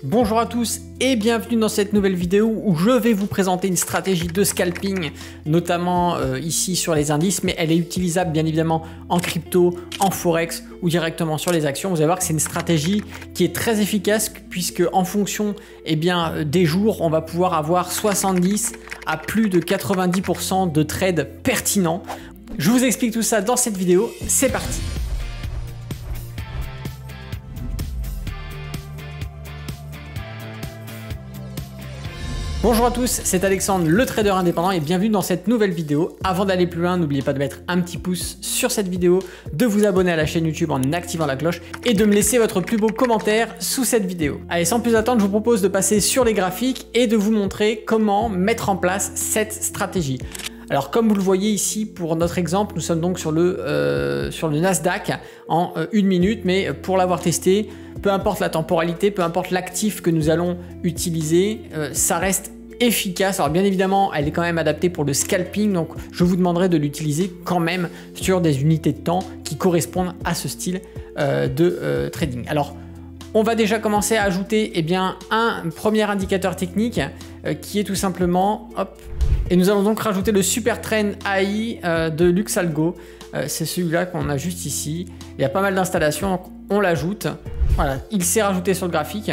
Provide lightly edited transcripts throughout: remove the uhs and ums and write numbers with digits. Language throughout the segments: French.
Bonjour à tous et bienvenue dans cette nouvelle vidéo où je vais vous présenter une stratégie de scalping, notamment ici sur les indices, mais elle est utilisable bien évidemment en crypto, en forex ou directement sur les actions. Vous allez voir que c'est une stratégie qui est très efficace puisque en fonction des jours, on va pouvoir avoir 70 à plus de 90% de trades pertinents. Je vous explique tout ça dans cette vidéo, c'est parti. Bonjour à tous, c'est Alexandre, le trader indépendant et bienvenue dans cette nouvelle vidéo. Avant d'aller plus loin, n'oubliez pas de mettre un petit pouce sur cette vidéo, de vous abonner à la chaîne YouTube en activant la cloche et de me laisser votre plus beau commentaire sous cette vidéo. Allez, sans plus attendre, je vous propose de passer sur les graphiques et de vous montrer comment mettre en place cette stratégie. Alors comme vous le voyez ici pour notre exemple, nous sommes donc sur le Nasdaq en 1 minute, mais pour l'avoir testé, peu importe la temporalité, peu importe l'actif que nous allons utiliser, ça reste efficace. Alors bien évidemment, elle est quand même adaptée pour le scalping, donc je vous demanderai de l'utiliser quand même sur des unités de temps qui correspondent à ce style de trading. Alors on va déjà commencer à ajouter un premier indicateur technique qui est tout simplement, hop, et nous allons donc rajouter le Super Trend AI de Luxalgo. C'est celui-là qu'on a juste ici. Il y a pas mal d'installations, donc on l'ajoute. Voilà, il s'est rajouté sur le graphique.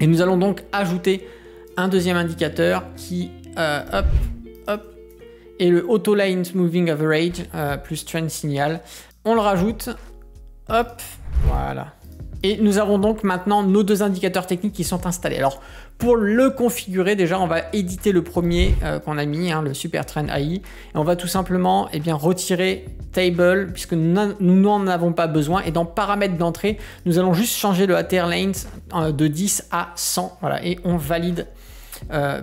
Et nous allons donc ajouter un deuxième indicateur qui, hop, hop, est le Auto Line Moving Average plus Trend Signal. On le rajoute, hop, voilà. Et nous avons donc maintenant nos deux indicateurs techniques qui sont installés. Alors pour le configurer, déjà on va éditer le premier qu'on a mis, le Super Trend AI, et on va tout simplement retirer Table puisque nous n'en avons pas besoin. Et dans paramètres d'entrée, nous allons juste changer le ATR Lanes de 10 à 100, voilà, et on valide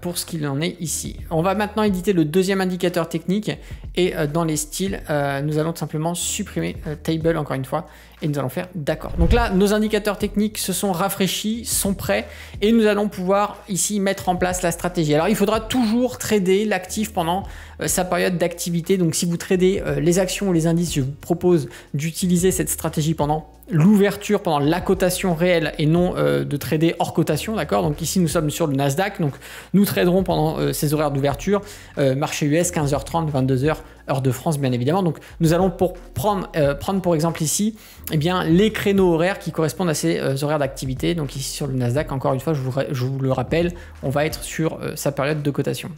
pour ce qu'il en est ici. On va maintenant éditer le deuxième indicateur technique et dans les styles, nous allons tout simplement supprimer Table encore une fois et nous allons faire d'accord. Donc là, nos indicateurs techniques se sont rafraîchis, sont prêts et nous allons pouvoir ici mettre en place la stratégie. Alors il faudra toujours trader l'actif pendant sa période d'activité. Donc si vous tradez les actions ou les indices, je vous propose d'utiliser cette stratégie pendant l'ouverture, pendant la cotation réelle et non de trader hors cotation, d'accord? Donc ici nous sommes sur le Nasdaq, donc nous traderons pendant ces horaires d'ouverture, marché US 15h30, 22h, heure de France bien évidemment. Donc nous allons prendre pour exemple ici les créneaux horaires qui correspondent à ces horaires d'activité. Donc ici sur le Nasdaq, encore une fois, je vous le rappelle, on va être sur sa période de cotation.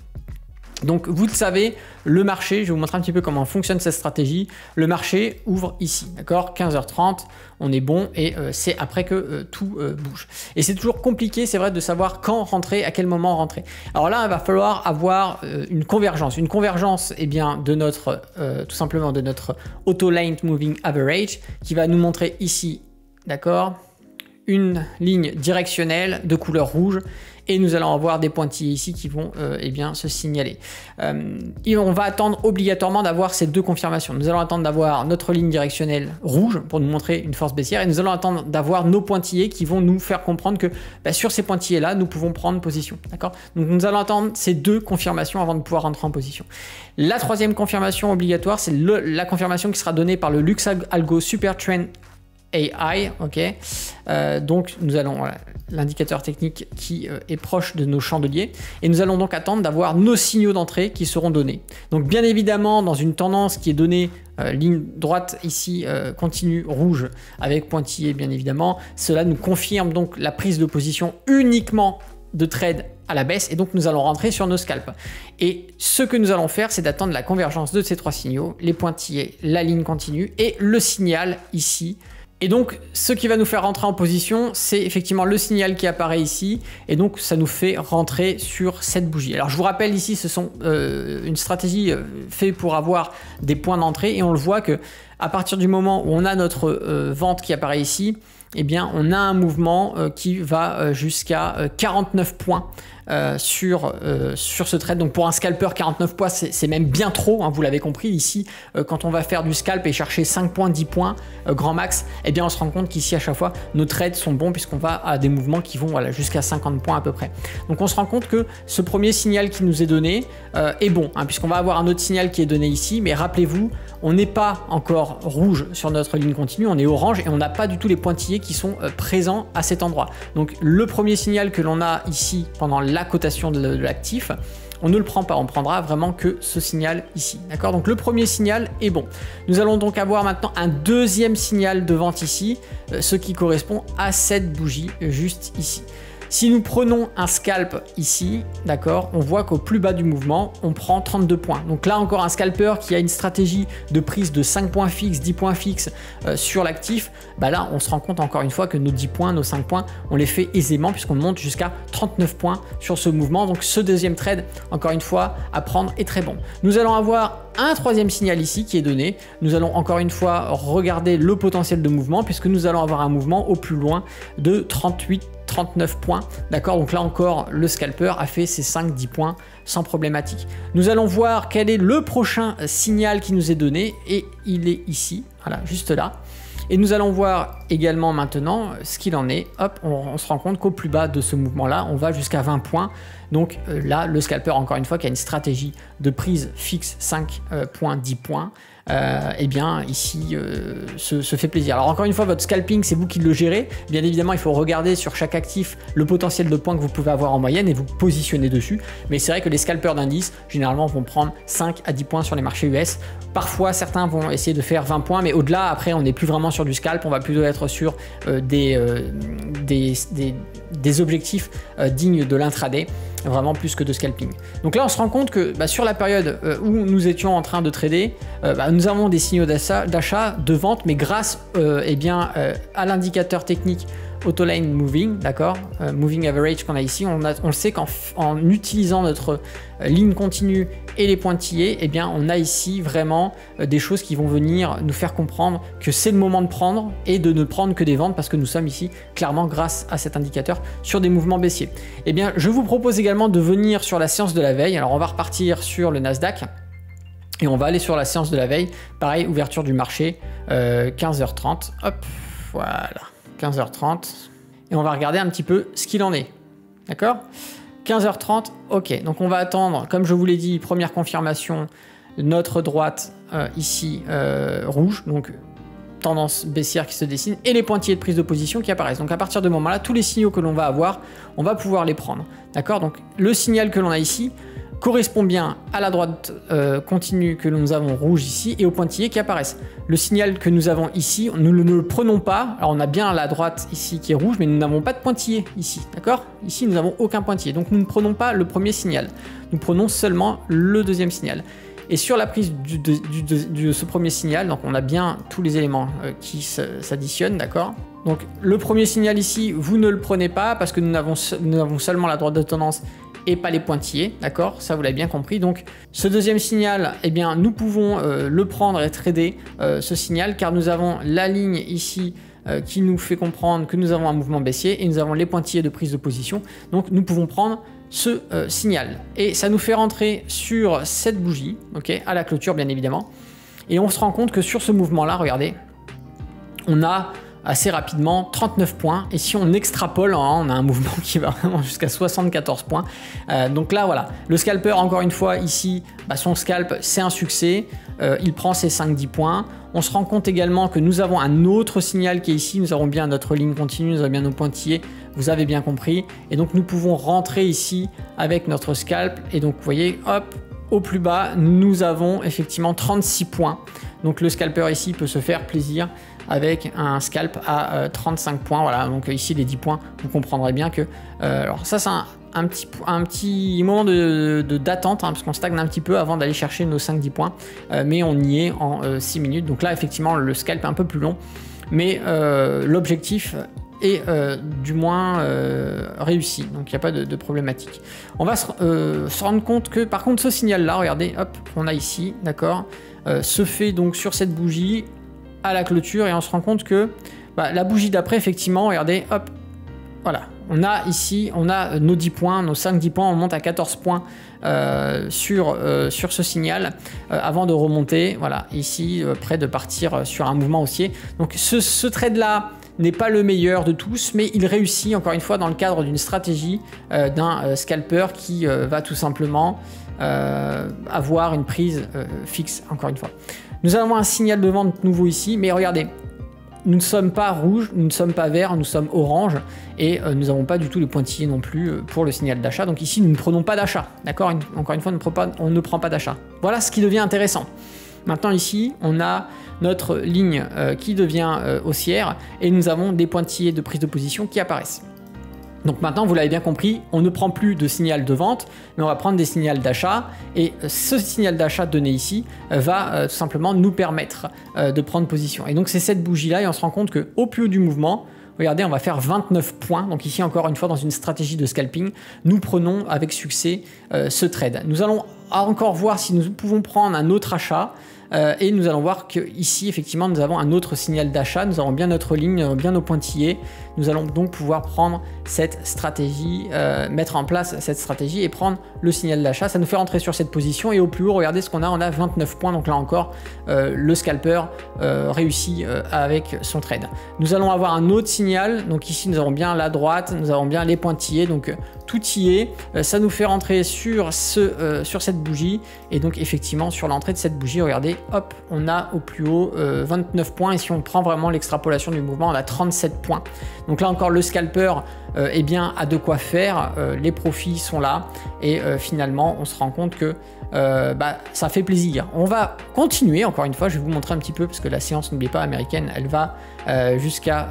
Donc vous le savez, le marché, je vais vous montrer un petit peu comment fonctionne cette stratégie. Le marché ouvre ici, d'accord, 15h30, on est bon et c'est après que tout bouge. Et c'est toujours compliqué, c'est vrai, de savoir quand rentrer, à quel moment rentrer. Alors là, il va falloir avoir une convergence. Une convergence de notre, tout simplement de notre Auto Line Moving Average qui va nous montrer ici, d'accord, une ligne directionnelle de couleur rouge. Et nous allons avoir des pointillés ici qui vont se signaler. Et on va attendre obligatoirement d'avoir ces deux confirmations. Nous allons attendre d'avoir notre ligne directionnelle rouge pour nous montrer une force baissière et nous allons attendre d'avoir nos pointillés qui vont nous faire comprendre que sur ces pointillés là, nous pouvons prendre position. D'accord? Donc nous allons attendre ces deux confirmations avant de pouvoir rentrer en position. La troisième confirmation obligatoire, c'est la confirmation qui sera donnée par le Luxalgo Super Trend AI, ok. Donc nous allons l'indicateur technique qui est proche de nos chandeliers et nous allons donc attendre d'avoir nos signaux d'entrée qui seront donnés. Donc bien évidemment dans une tendance qui est donnée ligne droite ici continue rouge avec pointillé bien évidemment, cela nous confirme donc la prise de position uniquement de trade à la baisse et donc nous allons rentrer sur nos scalps. Et ce que nous allons faire, c'est d'attendre la convergence de ces trois signaux, les pointillés, la ligne continue et le signal ici. Et donc, ce qui va nous faire rentrer en position, c'est effectivement le signal qui apparaît ici. Et donc, ça nous fait rentrer sur cette bougie. Alors, je vous rappelle ici, ce sont une stratégie faite pour avoir des points d'entrée. Et on le voit que à partir du moment où on a notre vente qui apparaît ici, on a un mouvement qui va jusqu'à 49 points sur ce trade. Donc pour un scalper, 49 points, c'est même bien trop, hein, vous l'avez compris. Ici, quand on va faire du scalp et chercher 5 points, 10 points, grand max, eh bien on se rend compte qu'ici à chaque fois, nos trades sont bons puisqu'on va à des mouvements qui vont voilà, jusqu'à 50 points à peu près. Donc on se rend compte que ce premier signal qui nous est donné est bon, hein, puisqu'on va avoir un autre signal qui est donné ici, mais rappelez-vous, on n'est pas encore rouge sur notre ligne continue, on est orange et on n'a pas du tout les pointillés qui sont présents à cet endroit. Donc le premier signal que l'on a ici pendant la cotation de l'actif, on ne le prend pas, on prendra vraiment que ce signal ici, d'accord? Donc le premier signal est bon. Nous allons donc avoir maintenant un deuxième signal de vente ici, ce qui correspond à cette bougie juste ici. Si nous prenons un scalp ici, d'accord, on voit qu'au plus bas du mouvement, on prend 32 points. Donc là encore un scalper qui a une stratégie de prise de 5 points fixes, 10 points fixes sur l'actif, bah là on se rend compte encore une fois que nos 10 points, nos 5 points, on les fait aisément puisqu'on monte jusqu'à 39 points sur ce mouvement. Donc ce deuxième trade, encore une fois, à prendre est très bon. Nous allons avoir un troisième signal ici qui est donné. Nous allons encore une fois regarder le potentiel de mouvement puisque nous allons avoir un mouvement au plus loin de 39 points, d'accord? Donc là encore, le scalper a fait ses 5-10 points sans problématique. Nous allons voir quel est le prochain signal qui nous est donné et il est ici, voilà, juste là. Et nous allons voir également maintenant ce qu'il en est. Hop, on se rend compte qu'au plus bas de ce mouvement-là, on va jusqu'à 20 points. Donc là, le scalper, encore une fois, qui a une stratégie de prise fixe 5 points, 10 points, eh bien ici se fait plaisir. Alors encore une fois, votre scalping, c'est vous qui le gérez. Bien évidemment, il faut regarder sur chaque actif le potentiel de points que vous pouvez avoir en moyenne et vous positionner dessus. Mais c'est vrai que les scalpers d'indice, généralement, vont prendre 5 à 10 points sur les marchés US. Parfois, certains vont essayer de faire 20 points, mais au-delà, après, on n'est plus vraiment sur du scalp. On va plutôt être sur des objectifs dignes de l'intraday, vraiment plus que de scalping. Donc là on se rend compte que sur la période où nous étions en train de trader, nous avons des signaux d'achat, de vente, mais grâce à l'indicateur technique Autoline Moving, d'accord, Moving Average qu'on a ici, on le sait qu'en utilisant notre ligne continue et les pointillés, eh bien on a ici vraiment des choses qui vont venir nous faire comprendre que c'est le moment de prendre et de ne prendre que des ventes parce que nous sommes ici clairement grâce à cet indicateur sur des mouvements baissiers. Eh bien je vous propose également de venir sur la séance de la veille. Alors on va repartir sur le Nasdaq et on va aller sur la séance de la veille. Pareil, ouverture du marché 15h30, hop, voilà, 15h30 et on va regarder un petit peu ce qu'il en est, d'accord? 15h30, ok, donc on va attendre, comme je vous l'ai dit, première confirmation, notre droite ici rouge, donc tendance baissière qui se dessine, et les pointillés de prise de position qui apparaissent. Donc à partir de ce moment-là, tous les signaux que l'on va avoir, on va pouvoir les prendre, d'accord? Donc le signal que l'on a ici correspond bien à la droite continue que nous avons rouge ici et aux pointillés qui apparaissent. Le signal que nous avons ici, nous ne le prenons pas. Alors on a bien la droite ici qui est rouge, mais nous n'avons pas de pointillé ici, d'accord? Ici nous n'avons aucun pointillé, donc nous ne prenons pas le premier signal. Nous prenons seulement le deuxième signal. Et sur la prise de ce premier signal, donc on a bien tous les éléments qui s'additionnent, d'accord? Donc le premier signal ici, vous ne le prenez pas parce que nous avons seulement la droite de tendance et pas les pointillés, d'accord? Ça vous l'avez bien compris. Donc ce deuxième signal, eh bien nous pouvons le prendre et trader ce signal car nous avons la ligne ici qui nous fait comprendre que nous avons un mouvement baissier et nous avons les pointillés de prise de position. Donc nous pouvons prendre ce signal et ça nous fait rentrer sur cette bougie, ok, à la clôture bien évidemment. Et on se rend compte que sur ce mouvement-là, regardez, on a assez rapidement 39 points et si on extrapole, on a un mouvement qui va vraiment jusqu'à 74 points. Donc là voilà, le scalper encore une fois ici, son scalp c'est un succès, il prend ses 5-10 points. On se rend compte également que nous avons un autre signal qui est ici, nous avons bien notre ligne continue, nous avons bien nos pointillés, vous avez bien compris. Et donc nous pouvons rentrer ici avec notre scalp et donc vous voyez, hop, au plus bas, nous avons effectivement 36 points. Donc le scalper ici peut se faire plaisir avec un scalp à 35 points. Voilà, donc ici les 10 points, vous comprendrez bien que... alors ça c'est un petit moment d'attente, parce qu'on stagne un petit peu avant d'aller chercher nos 5-10 points, mais on y est en 6 minutes. Donc là effectivement le scalp est un peu plus long, mais l'objectif est du moins réussi, donc il n'y a pas de problématique. On va se rendre compte que par contre ce signal là, regardez, hop, on a ici, d'accord, se fait donc sur cette bougie à la clôture et on se rend compte que la bougie d'après effectivement, regardez, hop, voilà, on a ici, on a nos 10 points, nos 5-10 points, on monte à 14 points sur ce signal avant de remonter, voilà, ici, près de partir sur un mouvement haussier. Donc ce trade-là n'est pas le meilleur de tous, mais il réussit encore une fois dans le cadre d'une stratégie d'un scalper qui va tout simplement avoir une prise fixe, encore une fois. Nous avons un signal de vente nouveau ici, mais regardez, nous ne sommes pas rouge, nous ne sommes pas vert, nous sommes orange et nous n'avons pas du tout les pointillés non plus pour le signal d'achat. Donc ici, nous ne prenons pas d'achat, d'accord? Encore une fois, on ne prend pas d'achat. Voilà ce qui devient intéressant. Maintenant ici, on a notre ligne qui devient haussière et nous avons des pointillés de prise de position qui apparaissent. Donc maintenant, vous l'avez bien compris, on ne prend plus de signal de vente, mais on va prendre des signaux d'achat. Et ce signal d'achat donné ici va tout simplement nous permettre de prendre position. Et donc c'est cette bougie-là, et on se rend compte qu'au plus haut du mouvement, regardez, on va faire 29 points. Donc ici, encore une fois, dans une stratégie de scalping, nous prenons avec succès ce trade. Nous allons encore voir si nous pouvons prendre un autre achat. Et nous allons voir qu'ici, effectivement, nous avons un autre signal d'achat. Nous avons bien notre ligne, bien nos pointillés. Nous allons donc pouvoir prendre cette stratégie, mettre en place cette stratégie et prendre le signal d'achat. Ça nous fait rentrer sur cette position. Et au plus haut, regardez ce qu'on a. On a 29 points. Donc là encore, le scalper réussit avec son trade. Nous allons avoir un autre signal. Donc ici, nous avons bien la droite. Nous avons bien les pointillés. Donc tout y est. Ça nous fait rentrer sur cette bougie. Et donc effectivement, sur l'entrée de cette bougie, regardez, hop, on a au plus haut 29 points. Et si on prend vraiment l'extrapolation du mouvement, on a 37 points. Donc là encore, le scalper eh bien, a de quoi faire. Les profits sont là. Et finalement, on se rend compte que ça fait plaisir. On va continuer, encore une fois, je vais vous montrer un petit peu, parce que la séance, n'oubliez pas, américaine, elle va jusqu'à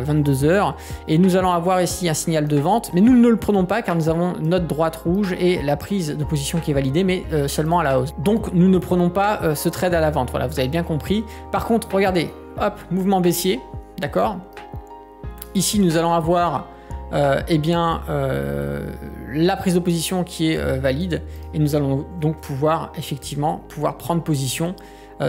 22 h. Et nous allons avoir ici un signal de vente, mais nous ne le prenons pas car nous avons notre droite rouge et la prise de position qui est validée, mais seulement à la hausse. Donc nous ne prenons pas ce trade à la vente. Voilà, vous avez bien compris. Par contre, regardez, hop, mouvement baissier, d'accord? Ici, nous allons avoir la prise de position qui est valide et nous allons donc pouvoir prendre position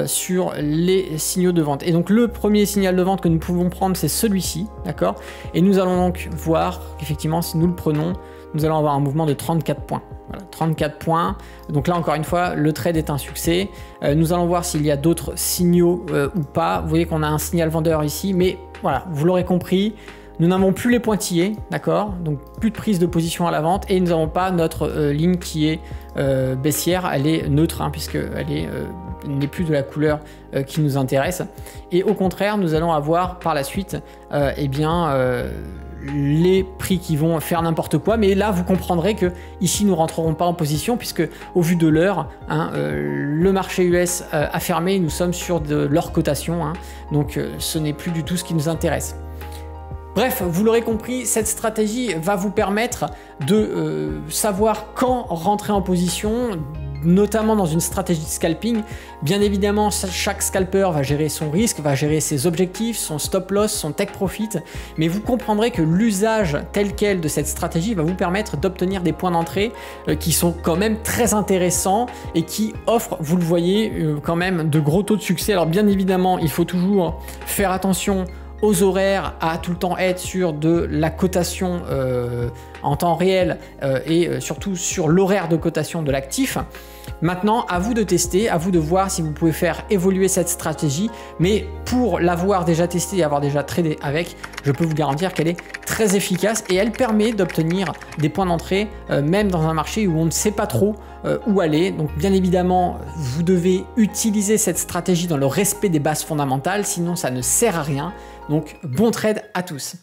sur les signaux de vente. Et donc le premier signal de vente que nous pouvons prendre, c'est celui-ci, d'accord? Et nous allons donc voir qu'effectivement, si nous le prenons, nous allons avoir un mouvement de 34 points. Voilà, 34 points. Donc là, encore une fois, le trade est un succès. Nous allons voir s'il y a d'autres signaux ou pas. Vous voyez qu'on a un signal vendeur ici, mais voilà, vous l'aurez compris, nous n'avons plus les pointillés, d'accord? Donc plus de prise de position à la vente et nous n'avons pas notre ligne qui est baissière, elle est neutre hein, puisqu'elle n'est plus de la couleur qui nous intéresse. Et au contraire, nous allons avoir par la suite les prix qui vont faire n'importe quoi, mais là vous comprendrez que ici nous rentrerons pas en position puisque au vu de l'heure, hein, le marché US a fermé, nous sommes sur de leur cotation, hein, donc ce n'est plus du tout ce qui nous intéresse. Bref, vous l'aurez compris, cette stratégie va vous permettre de savoir quand rentrer en position, notamment dans une stratégie de scalping. Bien évidemment, chaque scalper va gérer son risque, va gérer ses objectifs, son stop loss, son take profit, mais vous comprendrez que l'usage tel quel de cette stratégie va vous permettre d'obtenir des points d'entrée qui sont quand même très intéressants et qui offrent, vous le voyez, quand même de gros taux de succès. Alors bien évidemment, il faut toujours faire attention aux horaires, à tout le temps être sur de la cotation en temps réel et surtout sur l'horaire de cotation de l'actif. Maintenant, à vous de tester, à vous de voir si vous pouvez faire évoluer cette stratégie, mais pour l'avoir déjà testé et avoir déjà tradé avec, je peux vous garantir qu'elle est très efficace et elle permet d'obtenir des points d'entrée même dans un marché où on ne sait pas trop où aller. Donc bien évidemment, vous devez utiliser cette stratégie dans le respect des bases fondamentales, sinon ça ne sert à rien. Donc bon trade à tous.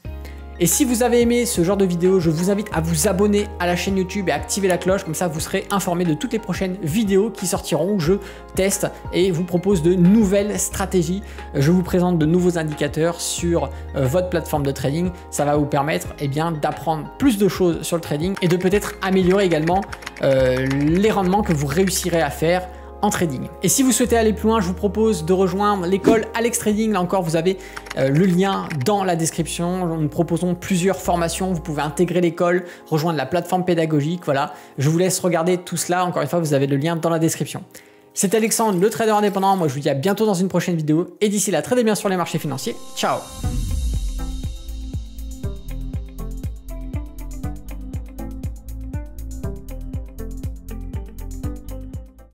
Et si vous avez aimé ce genre de vidéo, je vous invite à vous abonner à la chaîne YouTube et à activer la cloche, comme ça vous serez informé de toutes les prochaines vidéos qui sortiront où je teste et vous propose de nouvelles stratégies. Je vous présente de nouveaux indicateurs sur votre plateforme de trading. Ça va vous permettre d'apprendre plus de choses sur le trading et de peut-être améliorer également les rendements que vous réussirez à faire en trading. Et si vous souhaitez aller plus loin, je vous propose de rejoindre l'école Alex Trading. Là encore, vous avez le lien dans la description. Nous proposons plusieurs formations. Vous pouvez intégrer l'école, rejoindre la plateforme pédagogique. Voilà, je vous laisse regarder tout cela. Encore une fois, vous avez le lien dans la description. C'est Alexandre, le trader indépendant. Moi, je vous dis à bientôt dans une prochaine vidéo. Et d'ici là, tradez bien sur les marchés financiers. Ciao!